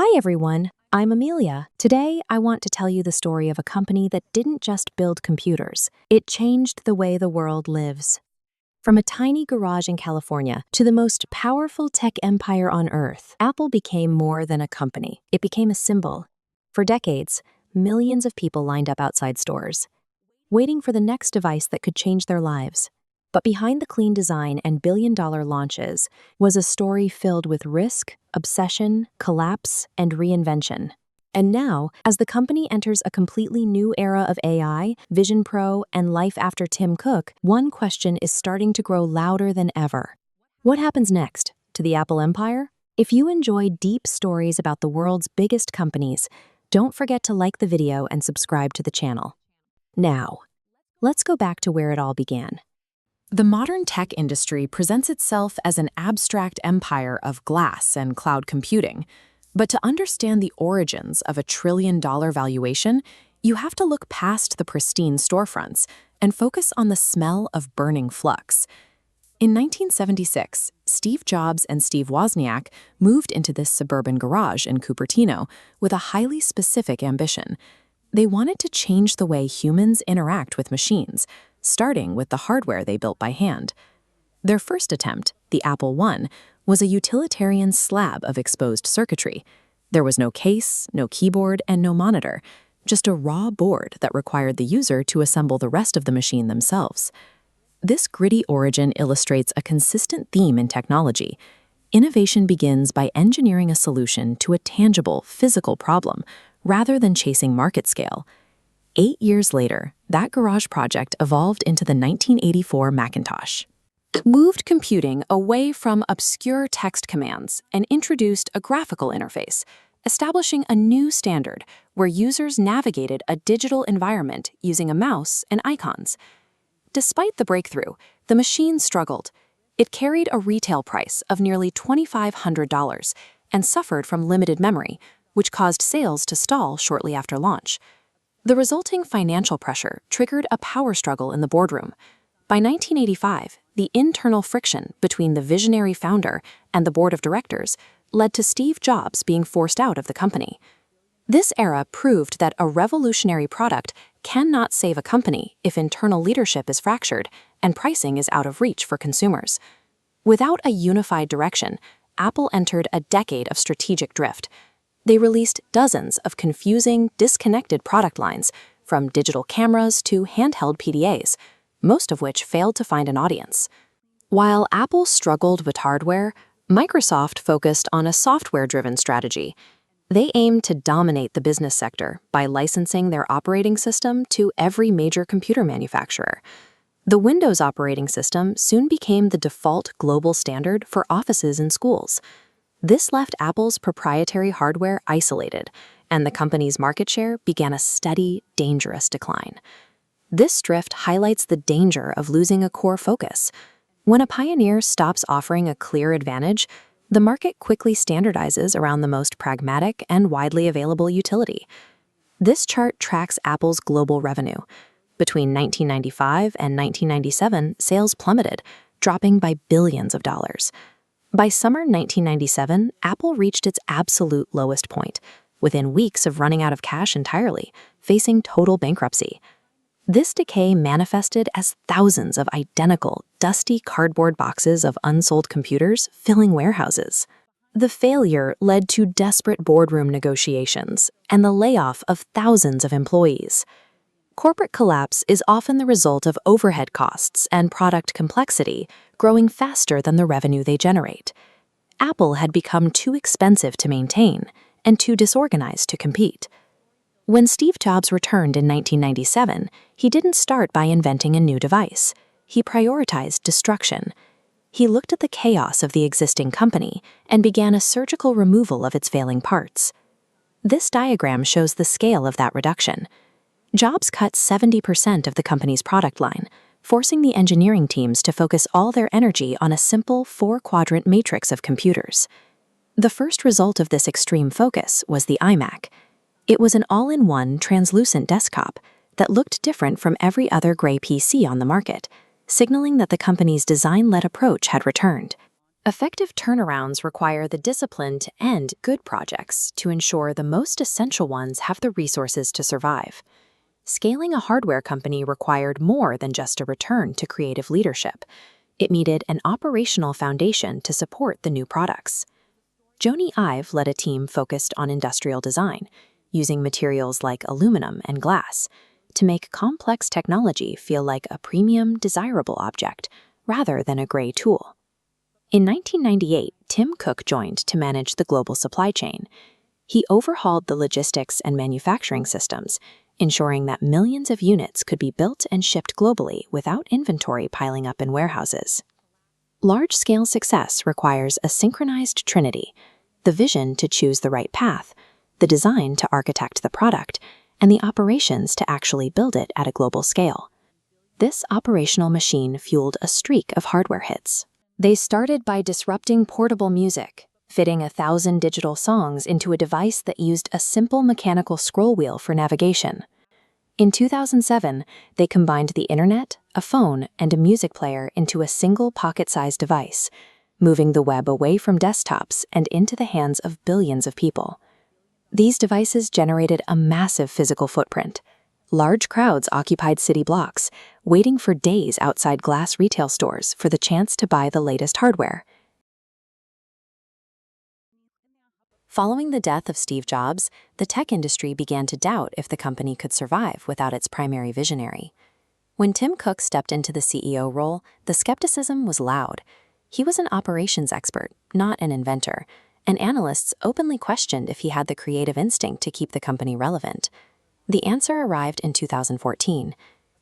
Hi everyone, I'm Amelia. Today I want to tell you the story of a company that didn't just build computers, it changed the way the world lives. From a tiny garage in California to the most powerful tech empire on Earth, Apple became more than a company. It became a symbol. For decades, millions of people lined up outside stores, waiting for the next device that could change their lives. But behind the clean design and billion-dollar launches was a story filled with risk, obsession, collapse, and reinvention. And now, as the company enters a completely new era of AI, Vision Pro, and life after Tim Cook, one question is starting to grow louder than ever. What happens next to the Apple empire? If you enjoy deep stories about the world's biggest companies, don't forget to like the video and subscribe to the channel. Now, let's go back to where it all began. The modern tech industry presents itself as an abstract empire of glass and cloud computing. But to understand the origins of a trillion-dollar valuation, you have to look past the pristine storefronts and focus on the smell of burning flux. In 1976, Steve Jobs and Steve Wozniak moved into this suburban garage in Cupertino with a highly specific ambition. They wanted to change the way humans interact with machines, starting with the hardware they built by hand. Their first attempt, the Apple I, was a utilitarian slab of exposed circuitry. There was no case, no keyboard, and no monitor, just a raw board that required the user to assemble the rest of the machine themselves. This gritty origin illustrates a consistent theme in technology. Innovation begins by engineering a solution to a tangible, physical problem, rather than chasing market scale. 8 years later, that garage project evolved into the 1984 Macintosh. It moved computing away from obscure text commands and introduced a graphical interface, establishing a new standard where users navigated a digital environment using a mouse and icons. Despite the breakthrough, the machine struggled. It carried a retail price of nearly $2,500 and suffered from limited memory, which caused sales to stall shortly after launch. The resulting financial pressure triggered a power struggle in the boardroom. By 1985, the internal friction between the visionary founder and the board of directors led to Steve Jobs being forced out of the company. This era proved that a revolutionary product cannot save a company if internal leadership is fractured and pricing is out of reach for consumers. Without a unified direction, Apple entered a decade of strategic drift. They released dozens of confusing, disconnected product lines, from digital cameras to handheld PDAs, most of which failed to find an audience. While Apple struggled with hardware, Microsoft focused on a software-driven strategy. They aimed to dominate the business sector by licensing their operating system to every major computer manufacturer. The Windows operating system soon became the default global standard for offices and schools. This left Apple's proprietary hardware isolated, and the company's market share began a steady, dangerous decline. This drift highlights the danger of losing a core focus. When a pioneer stops offering a clear advantage, the market quickly standardizes around the most pragmatic and widely available utility. This chart tracks Apple's global revenue. Between 1995 and 1997, sales plummeted, dropping by billions of dollars. By summer 1997, Apple reached its absolute lowest point, within weeks of running out of cash entirely, facing total bankruptcy. This decay manifested as thousands of identical, dusty cardboard boxes of unsold computers filling warehouses. The failure led to desperate boardroom negotiations and the layoff of thousands of employees. Corporate collapse is often the result of overhead costs and product complexity growing faster than the revenue they generate. Apple had become too expensive to maintain and too disorganized to compete. When Steve Jobs returned in 1997, he didn't start by inventing a new device. He prioritized destruction. He looked at the chaos of the existing company and began a surgical removal of its failing parts. This diagram shows the scale of that reduction. Jobs cut 70% of the company's product line, forcing the engineering teams to focus all their energy on a simple 4-quadrant matrix of computers. The first result of this extreme focus was the iMac. It was an all-in-one translucent desktop that looked different from every other gray PC on the market, signaling that the company's design-led approach had returned. Effective turnarounds require the discipline to end good projects to ensure the most essential ones have the resources to survive. Scaling a hardware company required more than just a return to creative leadership. It needed an operational foundation to support the new products. Joni Ive led a team focused on industrial design, using materials like aluminum and glass to make complex technology feel like a premium, desirable object rather than a gray tool. In 1998, Tim Cook joined to manage the global supply chain. He overhauled the logistics and manufacturing systems, ensuring that millions of units could be built and shipped globally without inventory piling up in warehouses. Large-scale success requires a synchronized trinity: the vision to choose the right path, the design to architect the product, and the operations to actually build it at a global scale. This operational machine fueled a streak of hardware hits. They started by disrupting portable music, fitting 1,000 digital songs into a device that used a simple mechanical scroll wheel for navigation. In 2007, they combined the internet, a phone, and a music player into a single pocket-sized device, moving the web away from desktops and into the hands of billions of people. These devices generated a massive physical footprint. Large crowds occupied city blocks, waiting for days outside glass retail stores for the chance to buy the latest hardware. Following the death of Steve Jobs, the tech industry began to doubt if the company could survive without its primary visionary. When Tim Cook stepped into the CEO role, the skepticism was loud. He was an operations expert, not an inventor, and analysts openly questioned if he had the creative instinct to keep the company relevant. The answer arrived in 2014.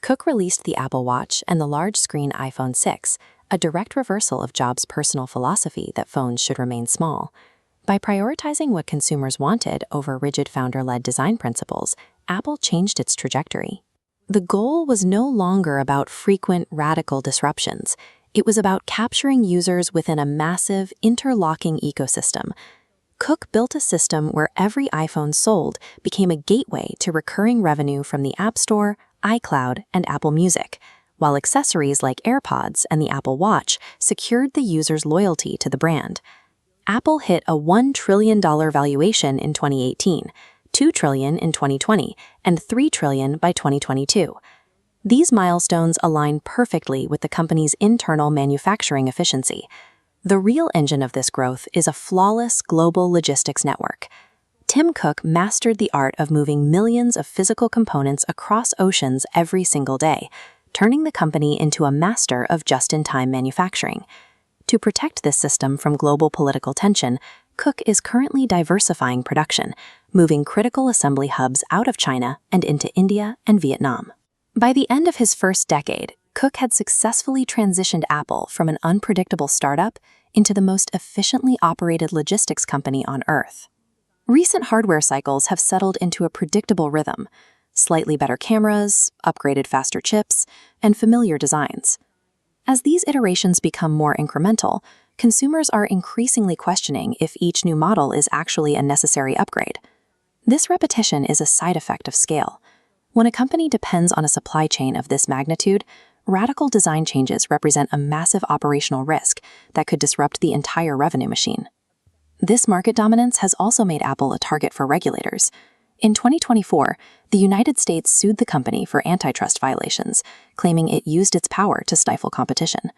Cook released the Apple Watch and the large-screen iPhone 6, a direct reversal of Jobs' personal philosophy that phones should remain small. By prioritizing what consumers wanted over rigid founder-led design principles, Apple changed its trajectory. The goal was no longer about frequent, radical disruptions. It was about capturing users within a massive, interlocking ecosystem. Cook built a system where every iPhone sold became a gateway to recurring revenue from the App Store, iCloud, and Apple Music, while accessories like AirPods and the Apple Watch secured the user's loyalty to the brand. Apple hit a $1 trillion valuation in 2018, $2 trillion in 2020, and $3 trillion by 2022. These milestones align perfectly with the company's internal manufacturing efficiency. The real engine of this growth is a flawless global logistics network. Tim Cook mastered the art of moving millions of physical components across oceans every single day, turning the company into a master of just-in-time manufacturing. To protect this system from global political tension, Cook is currently diversifying production, moving critical assembly hubs out of China and into India and Vietnam. By the end of his first decade, Cook had successfully transitioned Apple from an unpredictable startup into the most efficiently operated logistics company on Earth. Recent hardware cycles have settled into a predictable rhythm: slightly better cameras, upgraded faster chips, and familiar designs. As these iterations become more incremental, consumers are increasingly questioning if each new model is actually a necessary upgrade. This repetition is a side effect of scale. When a company depends on a supply chain of this magnitude, radical design changes represent a massive operational risk that could disrupt the entire revenue machine. This market dominance has also made Apple a target for regulators. In 2024, the United States sued the company for antitrust violations, claiming it used its power to stifle competition.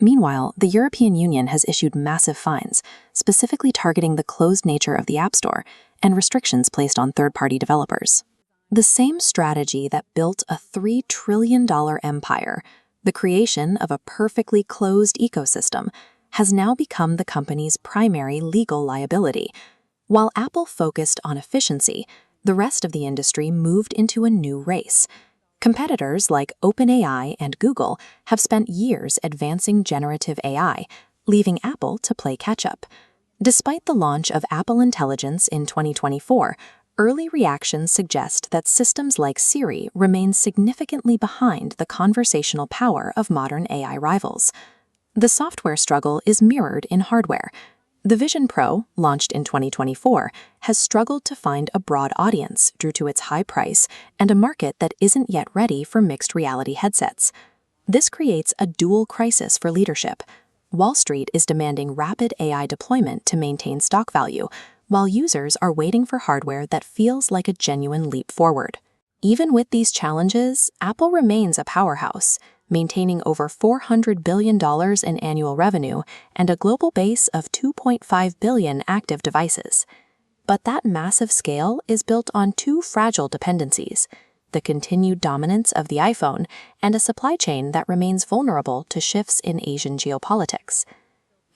Meanwhile, the European Union has issued massive fines, specifically targeting the closed nature of the App Store and restrictions placed on third-party developers. The same strategy that built a $3 trillion empire, the creation of a perfectly closed ecosystem, has now become the company's primary legal liability. While Apple focused on efficiency, the rest of the industry moved into a new race. Competitors like OpenAI and Google have spent years advancing generative AI, leaving Apple to play catch-up. Despite the launch of Apple Intelligence in 2024, early reactions suggest that systems like Siri remain significantly behind the conversational power of modern AI rivals. The software struggle is mirrored in hardware. The Vision Pro, launched in 2024, has struggled to find a broad audience due to its high price and a market that isn't yet ready for mixed reality headsets. This creates a dual crisis for leadership. Wall Street is demanding rapid AI deployment to maintain stock value, while users are waiting for hardware that feels like a genuine leap forward. Even with these challenges, Apple remains a powerhouse, maintaining over $400 billion in annual revenue and a global base of 2.5 billion active devices. But that massive scale is built on two fragile dependencies: the continued dominance of the iPhone and a supply chain that remains vulnerable to shifts in Asian geopolitics.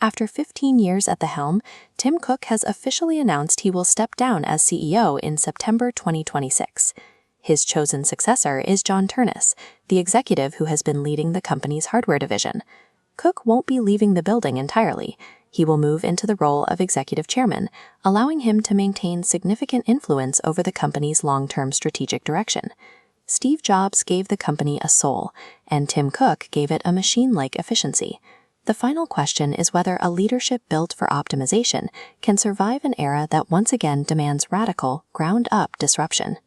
After 15 years at the helm, Tim Cook has officially announced he will step down as CEO in September 2026. His chosen successor is John Ternus, the executive who has been leading the company's hardware division. Cook won't be leaving the building entirely. He will move into the role of executive chairman, allowing him to maintain significant influence over the company's long-term strategic direction. Steve Jobs gave the company a soul, and Tim Cook gave it a machine-like efficiency. The final question is whether a leadership built for optimization can survive an era that once again demands radical, ground-up disruption.